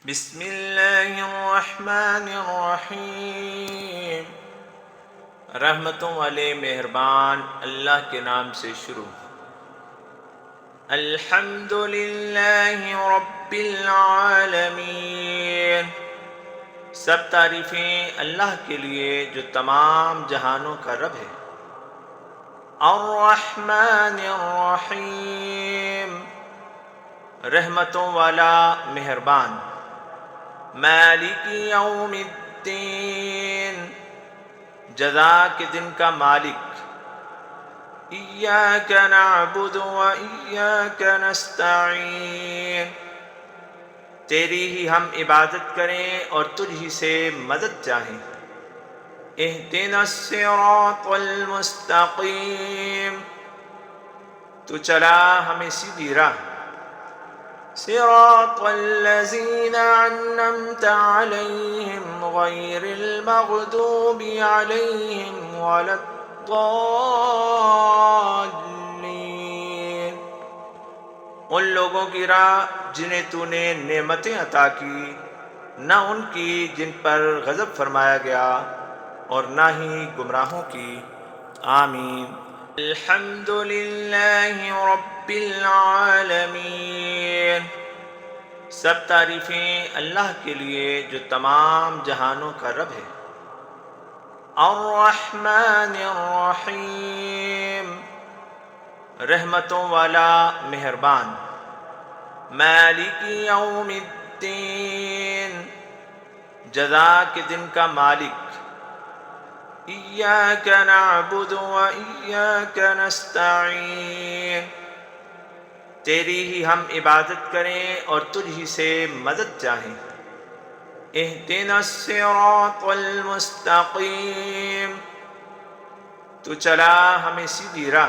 بسم اللہ الرحمن الرحیم۔ رحمتوں والے مہربان اللہ کے نام سے شروع۔ الحمد للہ رب العالمین، سب تعریفیں اللہ کے لیے جو تمام جہانوں کا رب ہے۔ الرحمن الرحیم، رحمتوں والا مہربان۔ مالک یوم الدین، جزا کے دن کا مالک۔ ایاک نعبد و ایاک نستعین، تیری ہی ہم عبادت کریں اور تجھ ہی سے مدد چاہیں۔ اہدنا الصراط المستقیم، تو چلا ہمیں سیدھی راہ۔ صراط الذین انعمت علیہم غیر المغضوب علیہم ولا الضالین، ان لوگوں کی راہ جنہیں تو نے نعمتیں عطا کی، نہ ان کی جن پر غضب فرمایا گیا اور نہ ہی گمراہوں کی۔ آمین۔ الحمد للہ رب العالمین، سب تعریفیں اللہ کے لیے جو تمام جہانوں کا رب ہے۔ الرحمن الرحیم، رحمتوں والا مہربان۔ مالک یوم الدین، جزا کے دن کا مالک۔ ایاک نعبد و ایاک نستعین، تیری ہی ہم عبادت کریں اور تجھ ہی سے مدد چاہیں۔ اہدنا الصراط المستقیم، تو چلا ہمیں سیدھی راہ۔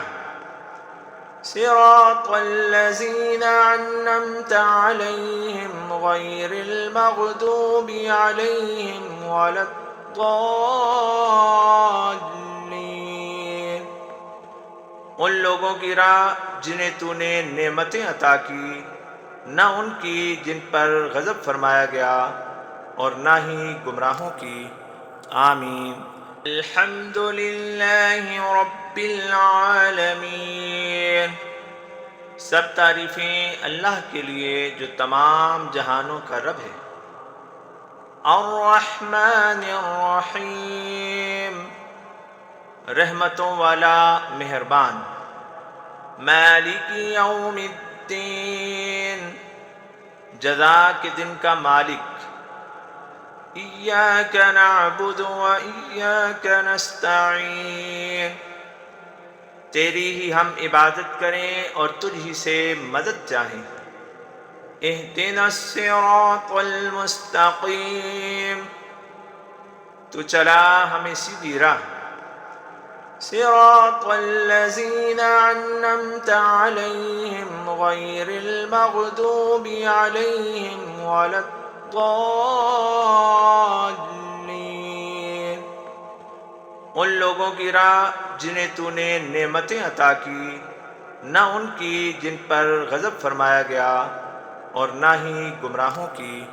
صراط الذین انعمت علیہم غیر المغضوب علیہم ولا الضالین، ان لوگوں کی راہ جنہیں تو نے نعمتیں عطا کی، نہ ان کی جن پر غضب فرمایا گیا اور نہ ہی گمراہوں کی۔ آمین۔ الحمد للہ رب العالمین، سب تعریفیں اللہ کے لیے جو تمام جہانوں کا رب ہے۔ الرحمن الرحیم، رحمتوں والا مہربان۔ مالک یوم الدین، جزا کے دن کا مالک۔ ایاک نعبد و ایاک نستعین، تیری ہی ہم عبادت کریں اور تجھ ہی سے مدد چاہیں۔ اہدنا الصراط المستقیم، تو چلا ہمیں سیدھی راہ۔ صراط الذین انعمت علیہم غیر المغضوب علیہم ولا الضالین، ان لوگوں کی راہ جنہیں تو نے نعمتیں عطا کی، نہ ان کی جن پر غضب فرمایا گیا اور نہ ہی گمراہوں کی۔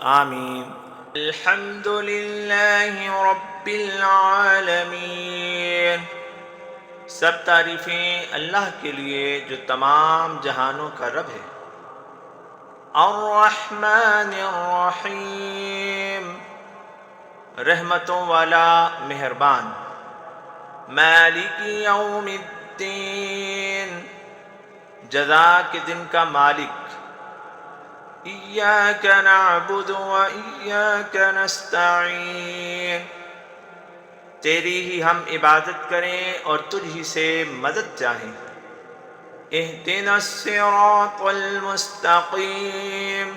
آمین۔ الحمد للہ رب العالمین، سب تعریفیں اللہ کے لیے جو تمام جہانوں کا رب ہے۔ الرحمن الرحیم، رحمتوں والا مہربان۔ مالک یوم الدین، جزا کے دن کا مالک۔ ایاک نعبد و ایاک نستعین، تیری ہی ہم عبادت کریں اور تجھ ہی سے مدد چاہیں۔ اہدنا الصراط المستقیم،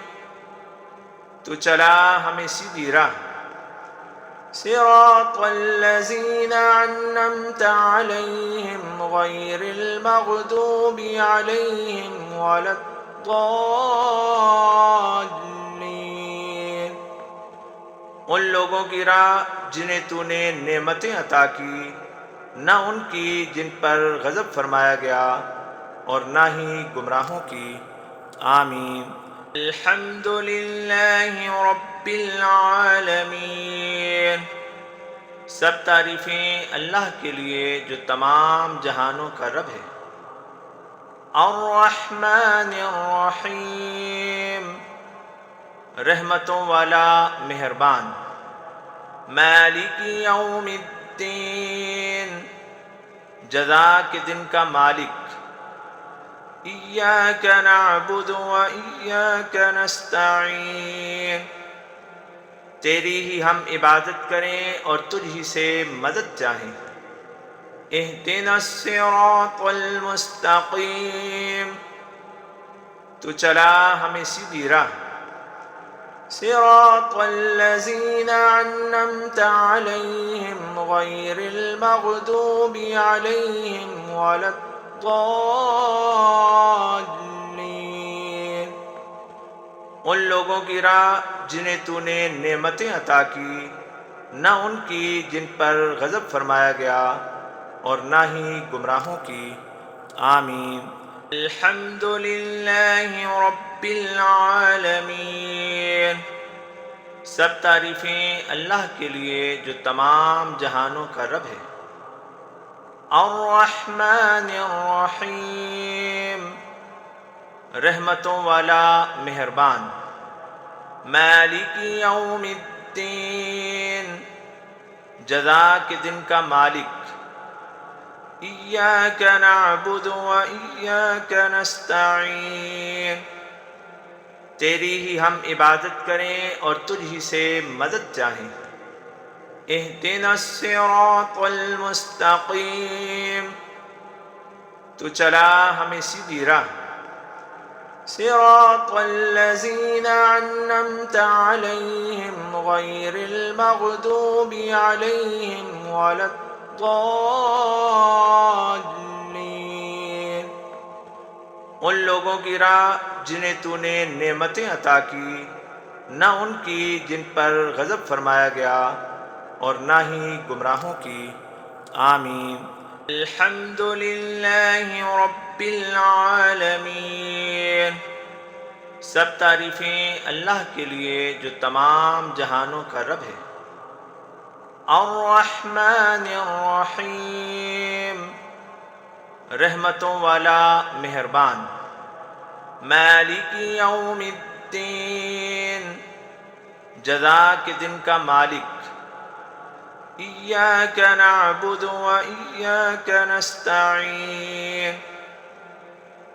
تو چلا ہمیں سیدھی راہ۔ صراط الذین انعمت علیہم غیر المغضوب علیہم ولا الضالین، ان لوگوں کی راہ جنہیں تو نے نعمتیں عطا کی، نہ ان کی جن پر غضب فرمایا گیا اور نہ ہی گمراہوں کی۔ آمین۔ الحمد للہ رب العالمین۔ سب تعریفیں اللہ کے لیے جو تمام جہانوں کا رب ہے۔ الرحمن الرحیم، رحمتوں والا مہربان۔ مالک یوم الدین، جزا کے دن کا مالک۔ ایاک نعبد و ایاک نستعین، تیری ہی ہم عبادت کریں اور تجھ ہی سے مدد چاہیں۔ اہدنا الصراط المستقیم، تو چلا ہمیں سیدھی راہ۔ صراط الذین انعمت علیہم غیر المغضوب علیہم ولا الضالین، ان لوگوں کی راہ جنہیں تو نے نعمتیں عطا کی، نہ ان کی جن پر غضب فرمایا گیا، اور نہ ہی گمراہوں کی۔ آمین۔ الحمد للہ رب العالمین، سب تعریفیں اللہ کے لیے جو تمام جہانوں کا رب ہے۔ الرحمن الرحیم، رحمتوں والا مہربان۔ مالک یوم الدین، جزا کے دن کا مالک۔ ایاک نعبد و ایاک نستعین، تیری ہی ہم عبادت کریں اور تجھ ہی سے مدد چاہیں۔ اہدنا الصراط المستقیم، تو چلا ہمیں سیدھی راہ۔ صراط الذین انعمت علیہم غیر المغضوب علیہم ولا الضالین، ان لوگوں کی راہ جنہیں تو نے نعمتیں عطا کی، نہ ان کی جن پر غضب فرمایا گیا، اور نہ ہی گمراہوں کی۔ آمین۔ الحمد للہ رب العالمین، سب تعریفیں اللہ کے لیے جو تمام جہانوں کا رب ہے۔ الرحمن الرحیم، رحمتوں والا مہربان۔ مالک یوم الدین، جزا کے دن کا مالک۔ ایاک نعبد و ایاک نستعین،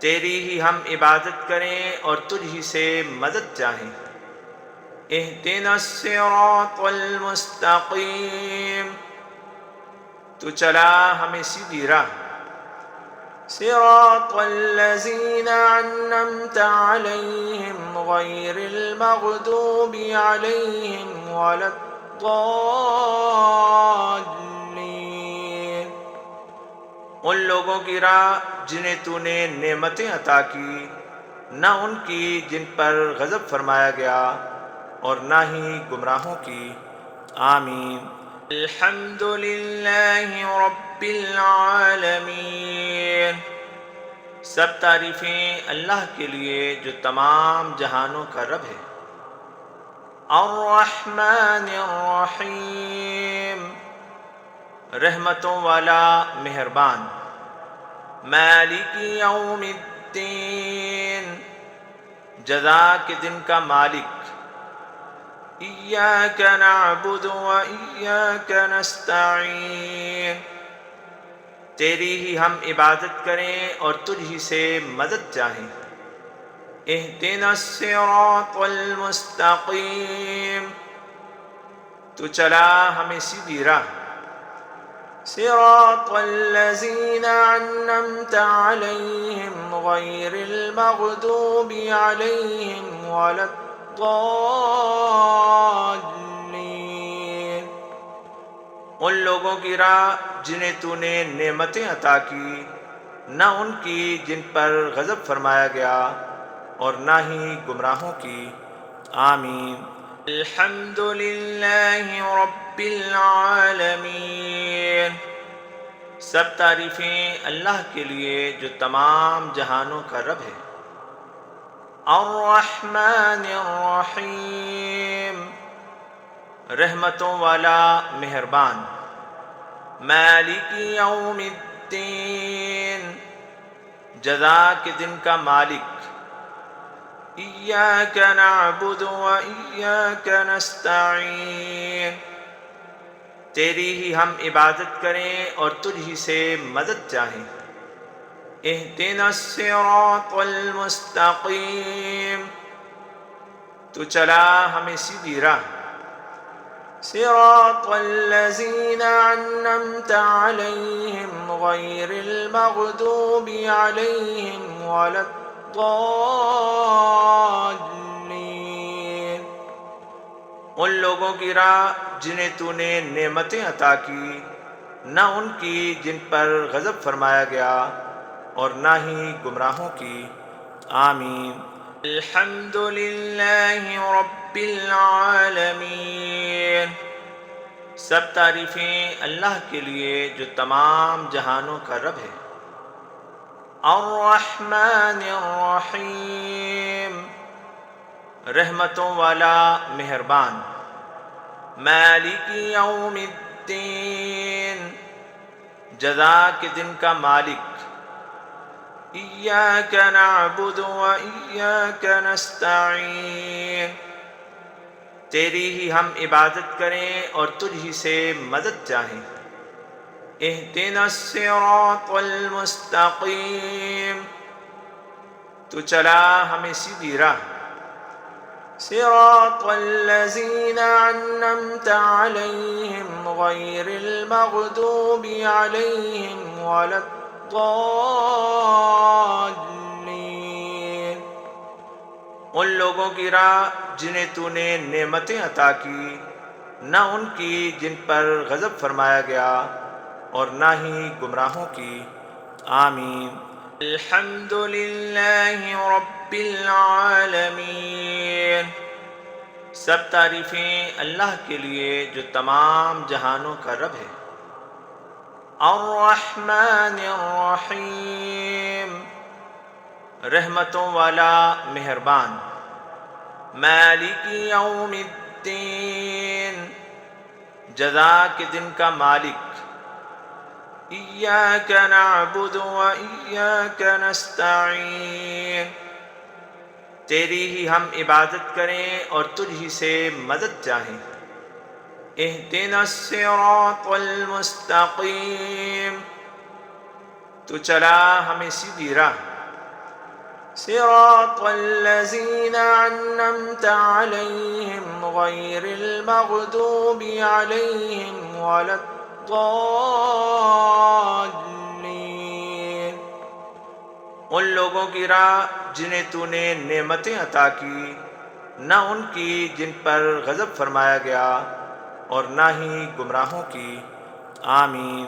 تیری ہی ہم عبادت کریں اور تجھ ہی سے مدد چاہیں۔ اہدنا الصراط المستقیم، تو چلا ہمیں سیدھی راہ۔ صراط الذین انعمت علیہم غیر المغضوب علیہم ولا الضالین، ان لوگوں کی راہ جنہیں تو نے نعمتیں عطا کی، نہ ان کی جن پر غضب فرمایا گیا، اور نہ ہی گمراہوں کی۔ آمین۔ الحمد للہ رب العالمین، سب تعریفیں اللہ کے لیے جو تمام جہانوں کا رب ہے۔ الرحمن الرحیم، رحمتوں والا مہربان۔ مالک یوم الدین، جزا کے دن کا مالک۔ ایاک نعبد و ایاک نستعین، تیری ہی ہم عبادت کریں اور تجھ ہی سے مدد چاہیں۔ اہدنا الصراط المستقیم، تو چلا ہمیں سیدھی راہ۔ صراط الذین انعمت علیہم غیر المغضوب علیہم ولا الضالین، ان لوگوں کی راہ جنہیں تو نے نعمتیں عطا کی، نہ ان کی جن پر غضب فرمایا گیا، اور نہ ہی گمراہوں کی۔ آمین۔ الحمد للہ رب العالمین، سب تعریفیں اللہ کے لیے جو تمام جہانوں کا رب ہے۔ الرحمن الرحیم، رحمتوں والا مہربان۔ مالک یوم الدین، جزا کے دن کا مالک۔ ایاک نعبد و ایاک نستعین، تیری ہی ہم عبادت کریں اور تجھ ہی سے مدد چاہیں۔ اہدنا الصراط المستقیم، تو چلا ہمیں سیدھی راہ۔ صراط الذین انعمت علیہم غیر المغضوب علیہم ولا الضالین، ان لوگوں کی راہ جنہیں تو نے نعمتیں عطا کی، نہ ان کی جن پر غضب فرمایا گیا، اور نہ ہی گمراہوں کی۔ آمین۔ الحمد للہ رب العالمین، سب تعریفیں اللہ کے لیے جو تمام جہانوں کا رب ہے۔ الرحمن الرحیم، رحمتوں والا مہربان۔ مالک یوم الدین، جزا کے دن کا مالک۔ ایاک نعبد و ایاک نستعین، تیری ہی ہم عبادت کریں اور تجھ ہی سے مدد چاہیں۔ اہدنا الصراط المستقیم، تو چلا ہمیں سیدھی راہ۔ صراط الذین انعمت علیہم غیر المغضوب علیہم ولا الضالین، ان لوگوں کی راہ جنہیں تو نے نعمتیں عطا کی، نہ ان کی جن پر غضب فرمایا گیا، اور نہ ہی گمراہوں کی۔ آمین۔ الحمد للہ رب العالمین، سب تعریفیں اللہ کے لیے جو تمام جہانوں کا رب ہے۔ الرحمن الرحیم، رحمتوں والا مہربان۔ مالک یوم الدین، جزا کے دن کا مالک۔ ایاک نعبد و ایاک نستعین، تیری ہی ہم عبادت کریں اور تجھ ہی سے مدد چاہیں۔ اہدنا الصراط المستقیم، تو چلا ہمیں سیدھی راہ۔ صراط الذین انعمت علیہم غیر المغضوب علیہم ولا الضالین، ان لوگوں کی راہ جنہیں تو نے نعمتیں عطا کی، نہ ان کی جن پر غضب فرمایا گیا، اور نہ ہی گمراہوں کی۔ آمین۔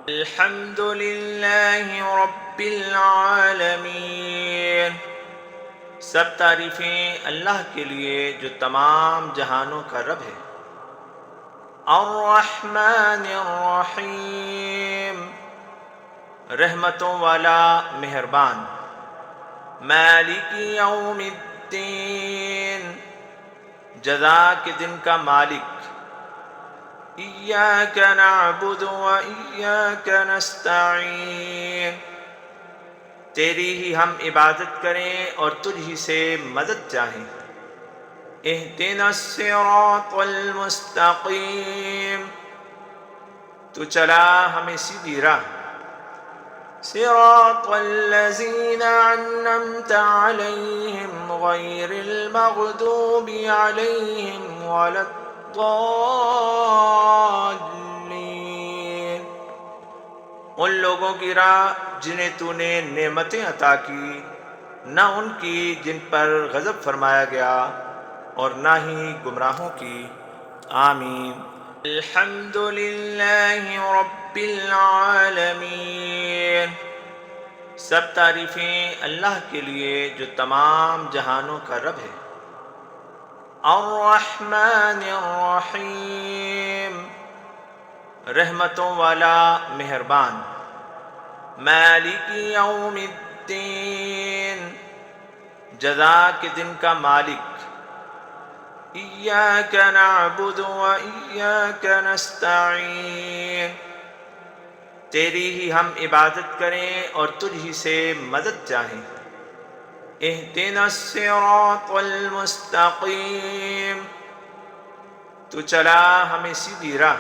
الحمد للہ رب العالمین، سب تعریفیں اللہ کے لیے جو تمام جہانوں کا رب ہے۔ الرحمن الرحیم، رحمتوں والا مہربان۔ مالک یوم الدین، جزا کے دن کا مالک۔ ایاک نعبد و ایاک نستعین، تیری ہی ہم عبادت کریں اور تجھ ہی سے مدد چاہیں۔ اہدنا الصراط المستقیم، تو چلا ہمیں سیدھی راہ۔ صراط الذین انعمت علیہم غیر المغضوب علیہم ولا الضالین، ان لوگوں کی راہ جنہیں تو نے نعمتیں عطا کی، نہ ان کی جن پر غضب فرمایا گیا، اور نہ ہی گمراہوں کی۔ آمین۔ الحمد للہ رب العالمین، سب تعریفیں اللہ کے لیے جو تمام جہانوں کا رب ہے۔ الرحمن الرحیم، رحمتوں والا مہربان۔ مالک یوم الدین، جزا کے دن کا مالک، ایاک نعبد و ایاک نستعین، تیری ہی ہم عبادت کریں اور تجھ ہی سے مدد چاہیں۔ اہدنا الصراط المستقیم، تو چلا ہمیں سیدھی راہ،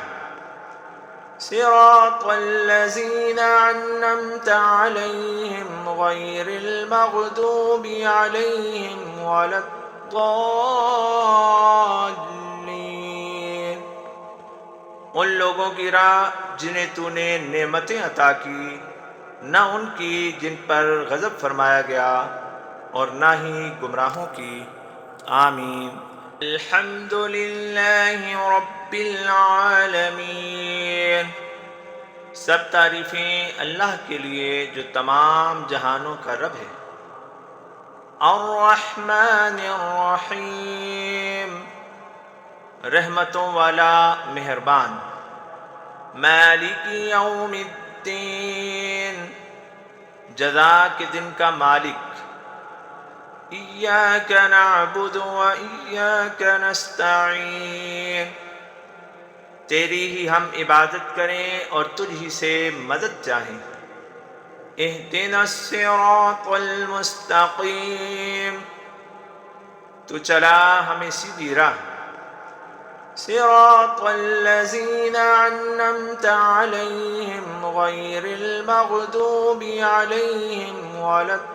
صراط الذین انعمت علیہم غیر المغضوب علیہم ولا الضالین، ان لوگوں کی راہ جنہیں تو نے نعمتیں عطا کی، نہ ان کی جن پر غضب فرمایا گیا اور نہ ہی گمراہوں کی۔ آمین۔ الحمد للہ رب العالمین، سب تعریفیں اللہ کے لیے جو تمام جہانوں کا رب ہے۔ الرحمن الرحیم، رحمتوں والا مہربان۔ مالک یوم الدین، جزا کے دن کا مالک۔ ایاک نعبد و ایاک نستعین، تیری ہی ہم عبادت کریں اور تجھ ہی سے مدد چاہیں۔ اہدنا الصراط المستقیم، تو چلا ہمیں سیدھی راہ، صراط الذین انعمت علیہم غیر المغضوب علیہم ولا الضالین،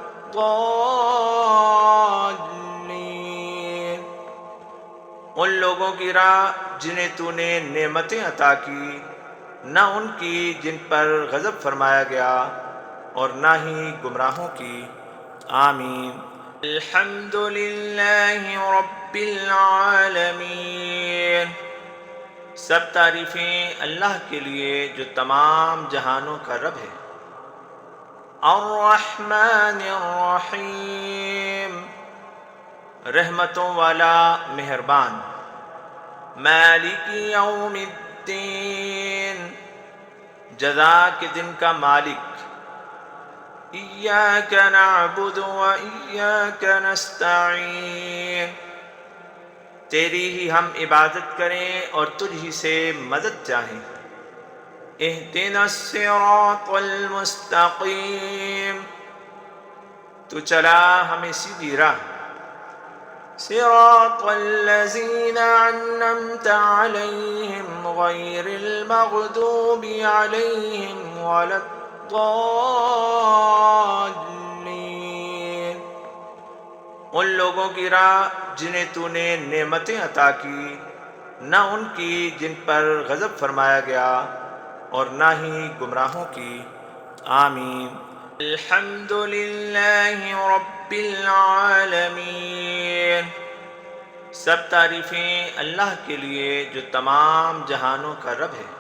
ان لوگوں کی راہ جنہیں تو نے نعمتیں عطا کی، نہ ان کی جن پر غضب فرمایا گیا اور نہ ہی گمراہوں کی۔ آمین۔ الحمد للہ رب العالمین، سب تعریفیں اللہ کے لیے جو تمام جہانوں کا رب ہے۔ الرحمن الرحیم، رحمتوں والا مہربان۔ مالک یوم الدین، جزا کے دن کا مالک۔ ایاک نعبد و ایاک نستعین، تیری ہی ہم عبادت کریں اور تجھ ہی سے مدد چاہیں۔ اہدنا الصراط المستقیم، تو چلا ہمیں سیدھی راہ، صراط الذین انعمت علیہم غیر المغضوب علیہم ولا الضالین، ان لوگوں کی راہ جنہیں تو نے نعمتیں عطا کی، نہ ان کی جن پر غضب فرمایا گیا اور نہ ہی گمراہوں کی۔ آمین۔ الحمد للہ رب العالمین، سب تعریفیں اللہ کے لیے جو تمام جہانوں کا رب ہے۔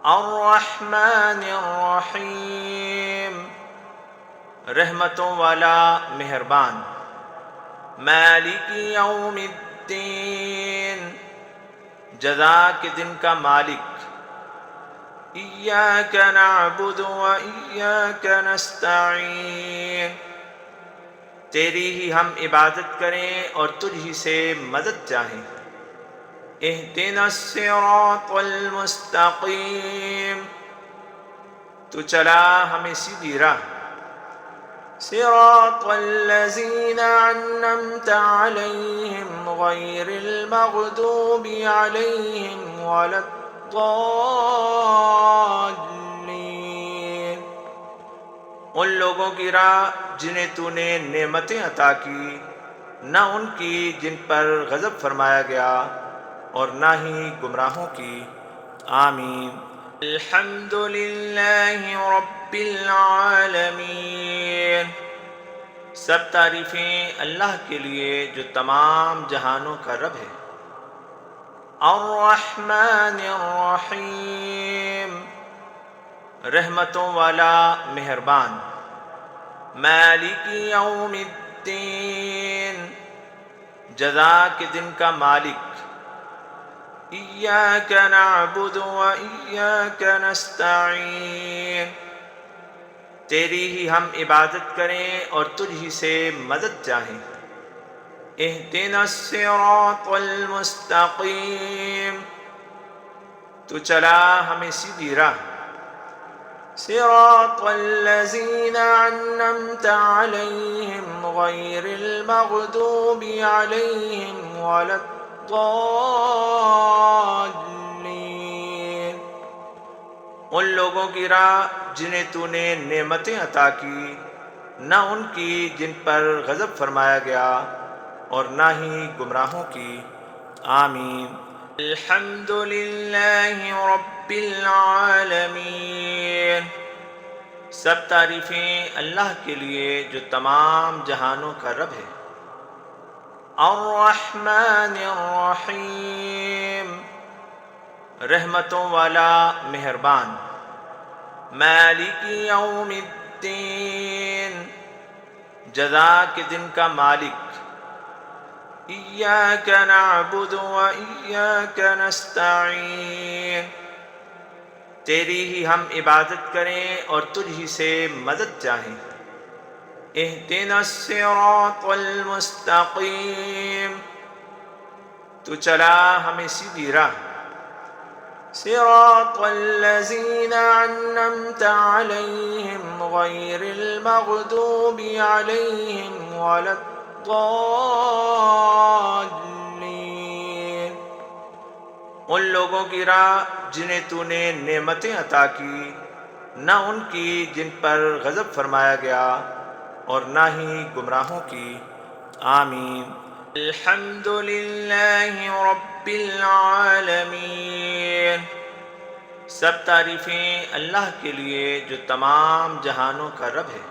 الرحمن الرحیم، رحمتوں والا مہربان۔ مالک یوم الدین، جزا کے دن کا مالک۔ ایاک نعبد و ایاک نستعین، تیری ہی ہم عبادت کریں اور تجھ ہی سے مدد چاہیں۔ اہدنا الصراط المستقیم، تو چلا ہمیں سیدھی راہ، صراط الذین انعمت علیہم غیر المغضوب علیہم ولا الضالین، ان لوگوں کی راہ جنہیں تو نے نعمتیں عطا کی، نہ ان کی جن پر غضب فرمایا گیا اور نہ ہی گمراہوں کی۔ آمین۔ الحمد للہ رب العالمین، سب تعریفیں اللہ کے لیے جو تمام جہانوں کا رب ہے۔ الرحمن الرحیم، رحمتوں والا مہربان۔ مالک یوم الدین، جزا کے دن کا مالک۔ ایاک نعبد و ایاک نستعین، تیری ہی ہم عبادت کریں اور تجھ ہی سے مدد چاہیں۔ اہدنا الصراط المستقیم، تو چلا ہمیں سیدھی راہ۔ صراط الذین انعمت علیہم غیر المغضوب علیہم ولا الضالین، ان لوگوں کی راہ جنہیں تو نے نعمتیں عطا کی، نہ ان کی جن پر غضب فرمایا گیا، اور نہ ہی گمراہوں کی۔ آمین۔ الحمد للہ رب العالمین، سب تعریفیں اللہ کے لیے جو تمام جہانوں کا رب ہے۔ الرحمن الرحیم، رحمتوں والا مہربان۔ مالک یوم الدین، جزا کے دن کا مالک۔ ایاک نعبد و ایاک نستعین، تیری ہی ہم عبادت کریں اور تجھ ہی سے مدد چاہیں۔ اہدنا الصراط المستقیم، تو چلا ہمیں سیدھی راہ۔ صراط الذین انعمت علیہم غیر المغضوب علیہم ولا الضالین، ان لوگوں کی راہ جنہیں تو نے نعمتیں عطا کی، نہ ان کی جن پر غضب فرمایا گیا، اور نہ ہی گمراہوں کی۔ آمین۔ الحمد للہ رب العالمین، سب تعریفیں اللہ کے لیے جو تمام جہانوں کا رب ہے۔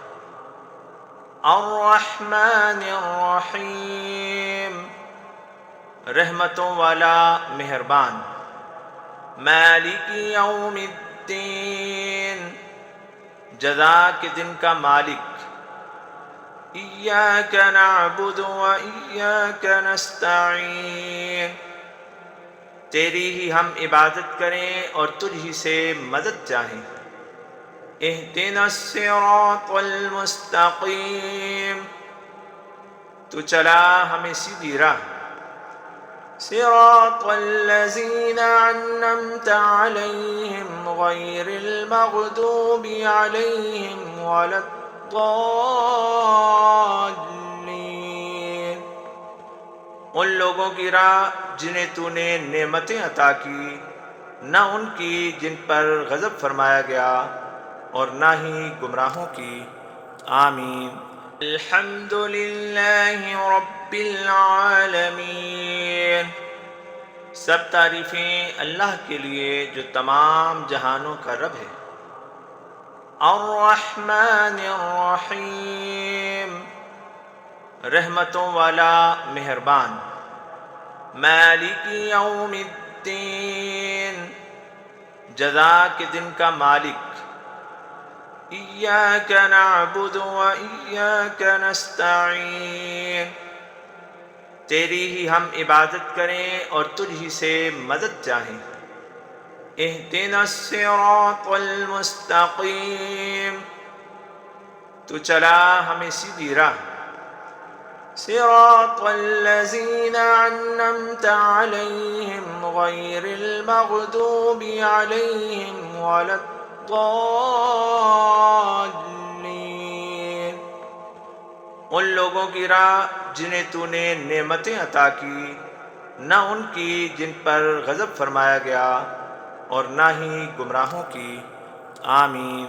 الرحمن الرحیم، رحمتوں والا مہربان۔ مالک یوم الدین، جزا کے دن کا مالک۔ ایاک نعبد و ایاک نستعین، تیری ہی ہم عبادت کریں اور تجھ ہی سے مدد چاہیں۔ اہدنا الصراط المستقیم، تو چلا ہمیں سیدھی راہ۔ صراط الذین انعمت علیہم غیر المغضوب علیہم ولا الضالین، ان لوگوں کی راہ جنہیں تو نے نعمتیں عطا کی، نہ ان کی جن پر غضب فرمایا گیا، اور نہ ہی گمراہوں کی۔ آمین۔ الحمد للہ رب العالمین، سب تعریفیں اللہ کے لیے جو تمام جہانوں کا رب ہے۔ الرحمن الرحیم، رحمتوں والا مہربان۔ مالک یوم الدین، جزا کے دن کا مالک۔ ایاک نعبد و ایاک نستعین، تیری ہی ہم عبادت کریں اور تجھ ہی سے مدد چاہیں۔ اہدنا الصراط المستقیم، تو چلا ہمیں سیدھی راہ۔ صراط الذین انعمت علیہم غیر المغضوب علیہم ولا الضالین، ان لوگوں کی راہ جنہیں تو نے نعمتیں عطا کی، نہ ان کی جن پر غضب فرمایا گیا، اور نہ ہی گمراہوں کی۔ آمین۔